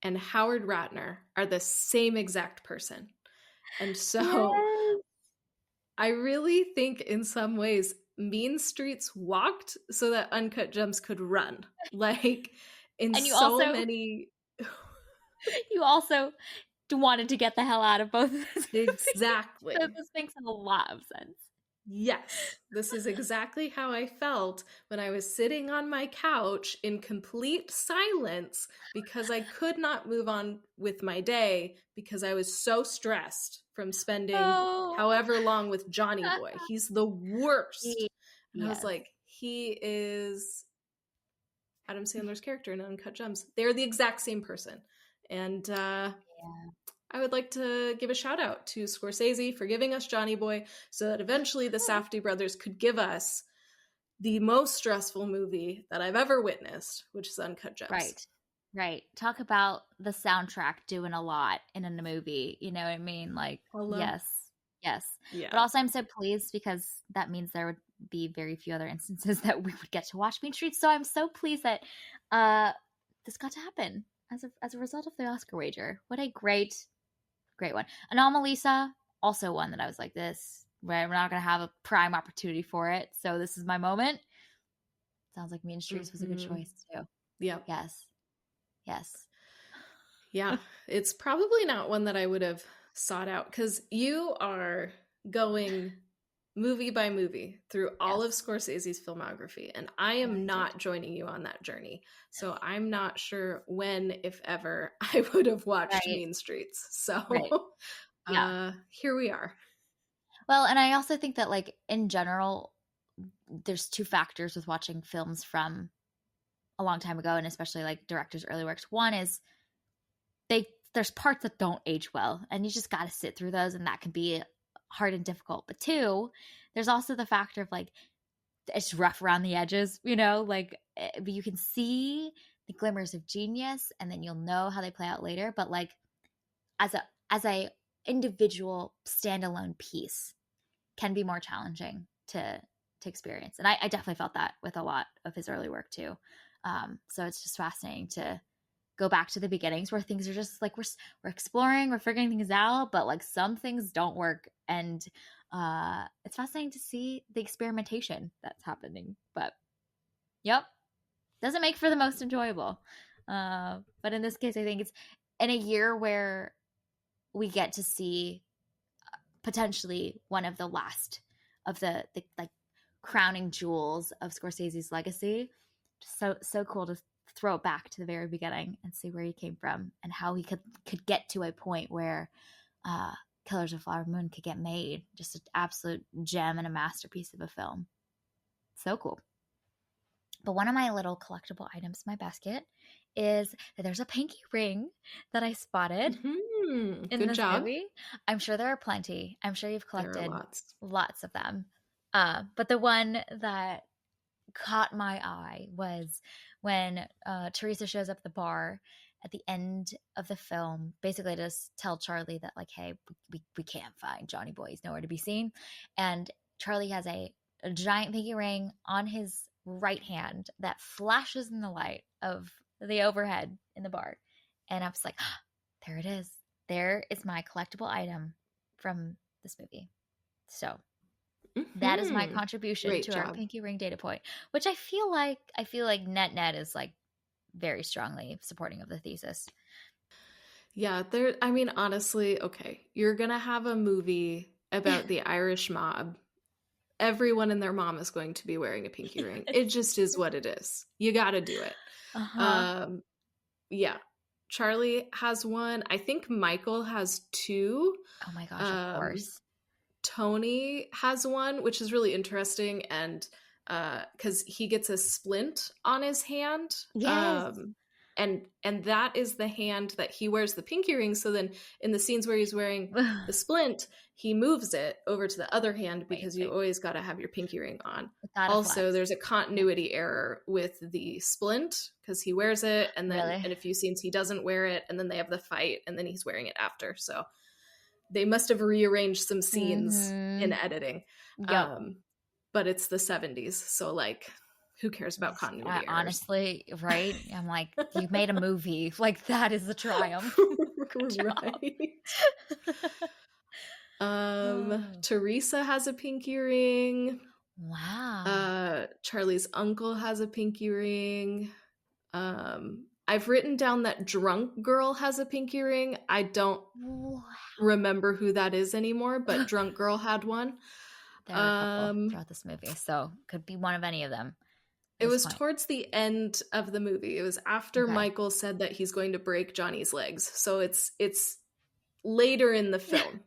and Howard Ratner are the same exact person. And so
Yes.
I really think in some ways Mean Streets walked so that Uncut Gems could run. Like in
And
many
you also wanted to get the hell out of both of those movies.
Exactly.
So this makes a lot of sense.
Yes, this is exactly how I felt when I was sitting on my couch in complete silence because I could not move on with my day because I was so stressed from spending
Oh.
however long with Johnny Boy. He's the worst. And I was
Yes.
like, he is Adam Sandler's character in Uncut Gems. They're the exact same person. And
Yeah.
I would like to give a shout out to Scorsese for giving us Johnny Boy so that eventually the Safdie brothers could give us the most stressful movie that I've ever witnessed, which is Uncut Gems.
Right. Right. Talk about the soundtrack doing a lot in a movie. You know what I mean? Like,
Hello?
yes. Yes. But
Yeah.
also, I'm so pleased because that means there would be very few other instances that we would get to watch Mean Streets. So I'm so pleased that this got to happen as a result of the Oscar wager. What a great one. Anomalisa, also one that I was like, this, we're not going to have a prime opportunity for it. So this is my moment. Sounds like Mean Streets was a good choice too.
Yeah.
Yes. Yes.
Yeah. It's probably not one that I would have sought out because you are going movie by movie through all of
Yes.
Scorsese's filmography, and I am not joining you on that journey. So I'm not sure when, if ever, I would have watched
Right.
Mean Streets. So
Right. Yeah.
here we are.
Well, and I also think that, like, in general, there's two factors with watching films from a long time ago, and especially like directors' early works. One is there's parts that don't age well, and you just got to sit through those, and that can be hard and difficult. But two, there's also the factor of like it's rough around the edges, you know, like but you can see the glimmers of genius, and then you'll know how they play out later. But like as a individual standalone piece, can be more challenging to experience, and I definitely felt that with a lot of his early work too. So it's just fascinating to go back to the beginnings where things are just like we're exploring, we're figuring things out, but like some things don't work, and it's fascinating to see the experimentation that's happening. But yep, doesn't make for the most enjoyable. But in this case, I think it's in a year where we get to see potentially one of the last of the like crowning jewels of Scorsese's legacy. So cool to throw it back to the very beginning and see where he came from and how he could get to a point where Killers of the Flower Moon could get made. Just an absolute gem and a masterpiece of a film. So cool. But one of my little collectible items in my basket is that there's a pinky ring that I spotted in
Good
this
job.
movie. I'm sure there are plenty. I'm sure you've
There are
collected
lots
of them. But the one that caught my eye was when Teresa shows up at the bar at the end of the film, basically to just tell Charlie that, like, hey, we can't find Johnny Boy. He's nowhere to be seen. And Charlie has a giant pinky ring on his right hand that flashes in the light of the overhead in the bar. And I was like, oh, there it is. There is my collectible item from this movie. So that is my contribution
Great
to
job.
our pinky ring data point, which I feel like net is like very strongly supporting of the thesis.
Yeah, I mean, honestly, okay, you're gonna have a movie about the Irish mob. Everyone and their mom is going to be wearing a pinky ring. It just is what it is. You gotta do it. Yeah. Charlie has one. I think Michael has two.
Oh my gosh, of course.
Tony has one, which is really interesting, and because he gets a splint on his hand.
Yes.
And that is the hand that he wears the pinky ring. So then in the scenes where he's wearing the splint, he moves it over to the other hand because you always got to have your pinky ring on. Also, there's a continuity error with the splint because he wears it, and then in a few scenes he doesn't wear it, and then they have the fight, and then he's wearing it after. So they must have rearranged some scenes in editing.
Yep.
But it's the 70s, so like, who cares about continuity errors?
Honestly, right? I'm like, you made a movie. Like, that is the triumph.
Right. Teresa has a pinky ring.
Wow.
Charlie's uncle has a pinky ring. I've written down that Drunk Girl has a pinky ring. I don't remember who that is anymore, but Drunk Girl had one.
There are a couple throughout this movie, so could be one of any of them.
It was towards the end of the movie. It was after Michael said that he's going to break Johnny's legs. So it's later in the film.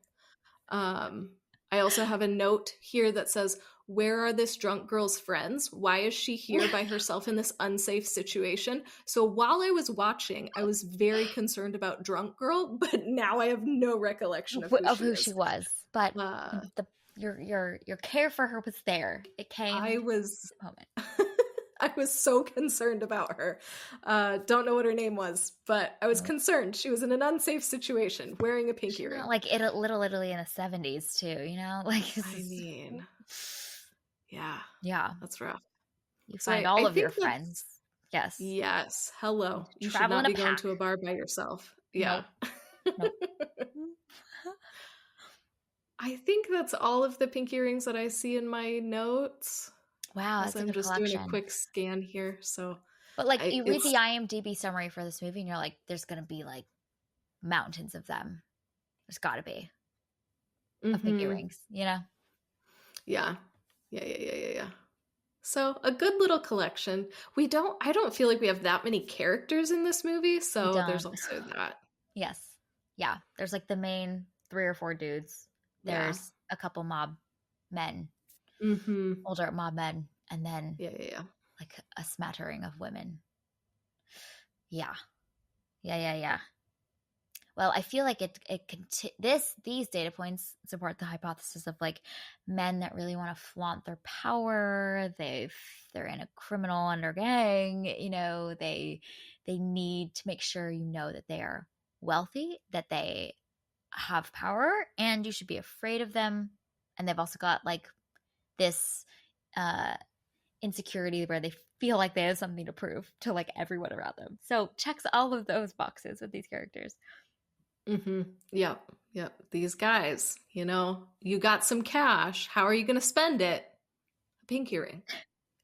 I also have a note here that says, "Where are this drunk girl's friends? Why is she here by herself in this unsafe situation?" So while I was watching, I was very concerned about drunk girl, but now I have no recollection of who she
was. But your care for her was there. It came.
I was
moment.
I was so concerned about her. Don't know what her name was, but I was concerned. She was in an unsafe situation, wearing a pinky ring.
Like Little Italy in the 70s too, you know? Like,
I mean, yeah, that's rough.
You find all of your friends. Yes.
Yes. Hello. You should not be going to a bar by yourself. Yeah. Nope. I think that's all of the pinky rings that I see in my notes.
Wow, that's
I'm just doing a quick scan here. So,
but like you read the IMDb summary for this movie, and you're like, "There's going to be like mountains of them. There's got to be of pinky rings, you know?"
Yeah. So a good little collection. I don't feel like we have that many characters in this movie, so there's also that.
Yes. Yeah. There's like the main 3 or 4 dudes. There's a couple mob men. Older mob men, and then like a smattering of women. Yeah. Well, I feel like these data points support the hypothesis of like men that really want to flaunt their power. They're in a criminal under gang. You know, they need to make sure you know that they are wealthy, that they have power, and you should be afraid of them. And they've also got like this insecurity where they feel like they have something to prove to like everyone around them. So checks all of those boxes with these characters.
Yep. These guys, you know, you got some cash. How are you going to spend it? A pinky ring.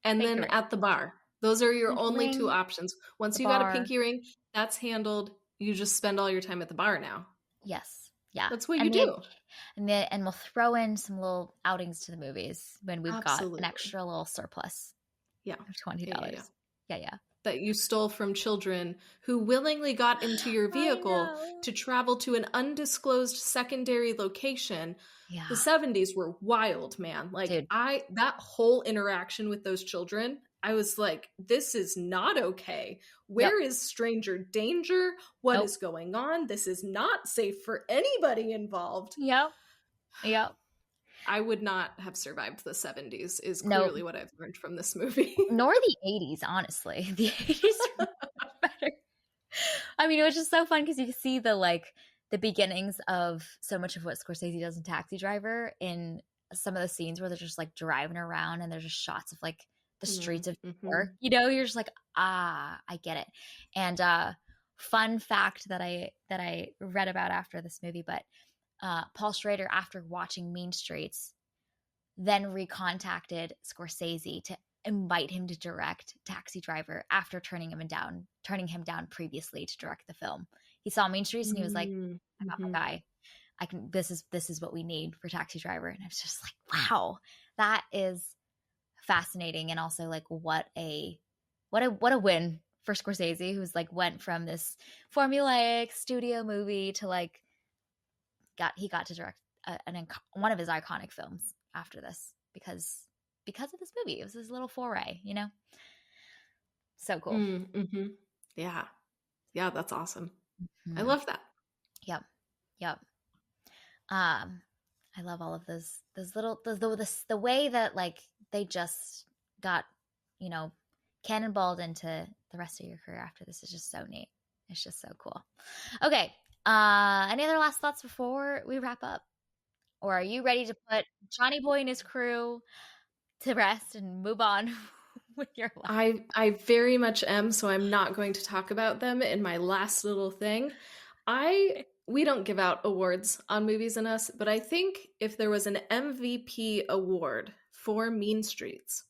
And then at the bar. Those are your only 2 options. Once you got a pinky ring, that's handled. You just spend all your time at the bar now.
Yes. Yeah.
That's what you do.
And we'll throw in some little outings to the movies when we've got an extra little surplus.
Yeah.
Of $20. Yeah.
That you stole from children who willingly got into your vehicle to travel to an undisclosed secondary location. Yeah. The 70s were wild, man. Like, dude. That whole interaction with those children, I was like, this is not okay. Where is stranger danger? What is going on? This is not safe for anybody involved.
Yep.
I would not have survived the 70s is clearly what I've learned from this movie.
Nor the 80s, honestly. The 80s are much better. I mean, it was just so fun because you see the beginnings of so much of what Scorsese does in Taxi Driver in some of the scenes where they're just like driving around and there's just shots of like the streets of New York. You know, you're just like, I get it. And fun fact that I read about after this movie, but Paul Schrader, after watching Mean Streets, then recontacted Scorsese to invite him to direct Taxi Driver after turning him down previously to direct the film. He saw Mean Streets and he was like, "I got my guy. This is what we need for Taxi Driver." And I was just like, wow, that is fascinating. And also like what a win for Scorsese, who's like went from this formulaic studio movie to like he got to direct one of his iconic films after this because of this movie. It was his little foray, you know? So cool.
Yeah, that's awesome. I love that.
Yep. I love all of those little the way that like they just got, you know, cannonballed into the rest of your career after this is just so neat. It's just so cool. Okay. Any other last thoughts before we wrap up? Or are you ready to put Johnny Boy and his crew to rest and move on with your life?
I very much am, so I'm not going to talk about them in my last little thing. We don't give out awards on Movies and Us, but I think if there was an MVP award for Mean Streets,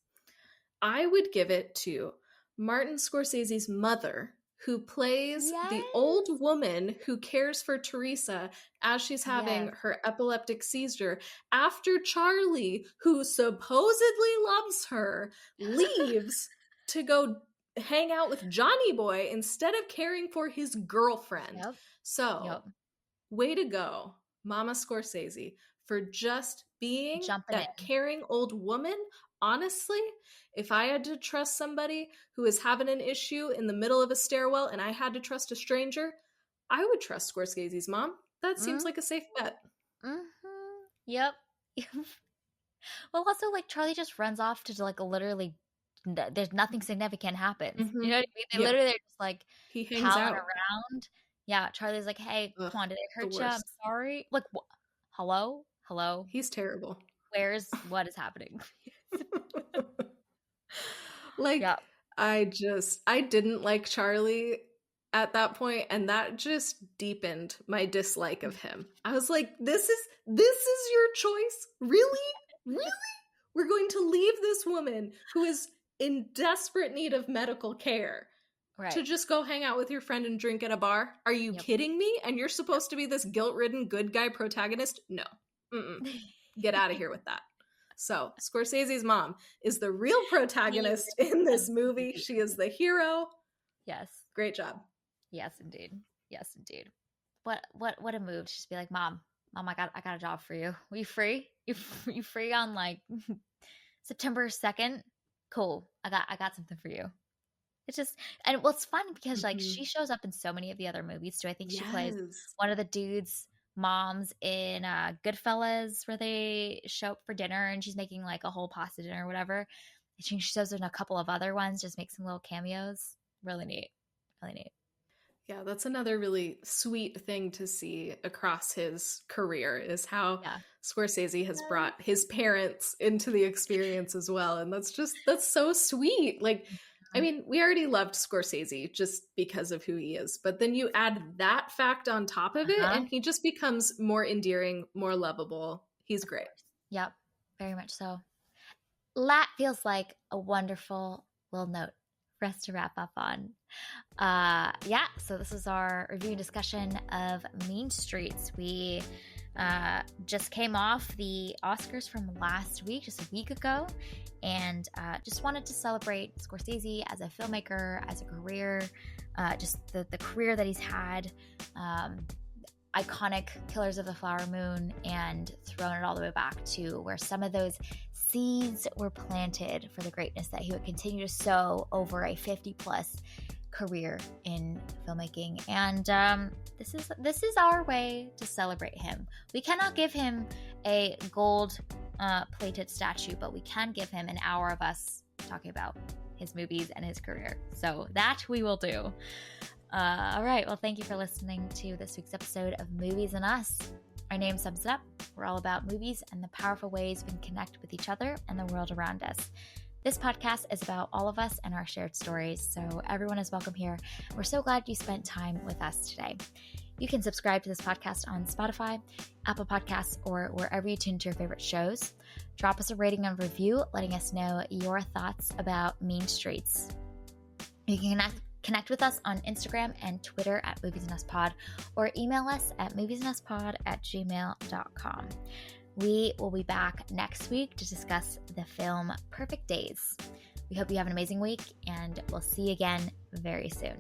I would give it to Martin Scorsese's mother, who plays the old
Yes.
woman who cares for Teresa as she's having
Yes.
her epileptic seizure after Charlie, who supposedly loves her, leaves to go hang out with Johnny Boy instead of caring for his girlfriend.
Yep.
So,
Yep.
way to go, Mama Scorsese, for just being
Jumping
that
in.
caring old woman. Honestly, if I had to trust somebody who is having an issue in the middle of a stairwell and I had to trust a stranger, I would trust Scorsese's mom. That seems like a safe bet.
Mm-hmm. Yep. Well, also, like, Charlie just runs off to, like, literally, there's nothing significant happens. You know what I mean? They
Yeah,
literally are just, like,
he hangs
palling
out.
around. Yeah, Charlie's like, hey,
Ugh,
come on, did I
the
hurt you? I'm
worst.
sorry. Like, hello? Hello?
He's terrible.
What is happening?
Like,
Yeah.
I didn't like Charlie at that point, and that just deepened my dislike of him. I was like, this is your choice? Really? Really? We're going to leave this woman who is in desperate need of medical care to just go hang out with your friend and drink at a bar? Are you kidding me? And you're supposed to be this guilt-ridden good guy protagonist? No. Get out of here with that. So, Scorsese's mom is the real protagonist in this movie. She is the hero.
Yes.
Great job.
Yes, indeed. Yes, indeed. What a move to just be like, Mom, I got a job for you. Are you free? You free on like September 2nd? Cool. I got something for you. It's just, and what's fun because like she shows up in so many of the other movies too. I think she plays one of the dudes' moms in Goodfellas, where they show up for dinner and she's making like a whole pasta dinner or whatever. She shows up in a couple of other ones, just makes some little cameos. Really neat. Really neat.
Yeah, that's another really sweet thing to see across his career is how Scorsese has brought his parents into the experience as well. And that's so sweet. Like, I mean, we already loved Scorsese just because of who he is, but then you add that fact on top of it and he just becomes more endearing, more lovable. He's great.
Yep, very much so. That feels like a wonderful little note for us to wrap up on. So this is our review and discussion of Mean Streets. We just came off the Oscars from last week, just a week ago, and just wanted to celebrate Scorsese as a filmmaker, as a career, just the career that he's had, iconic Killers of the Flower Moon, and thrown it all the way back to where some of those seeds were planted for the greatness that he would continue to sow over a 50-plus career in filmmaking. And this is our way to celebrate him. We cannot give him a gold plated statue, but we can give him an hour of us talking about his movies and his career. So that we will do. All right. Well, thank you for listening to this week's episode of Movies and Us. Our name sums it up. We're all about movies and the powerful ways we can connect with each other and the world around us. This podcast is about all of us and our shared stories, so everyone is welcome here. We're so glad you spent time with us today. You can subscribe to this podcast on Spotify, Apple Podcasts, or wherever you tune to your favorite shows. Drop us a rating and review, letting us know your thoughts about Mean Streets. You can connect with us on Instagram and Twitter at moviesandUsPod, or email us at moviesandUsPod@gmail.com. We will be back next week to discuss the film Perfect Days. We hope you have an amazing week, and we'll see you again very soon.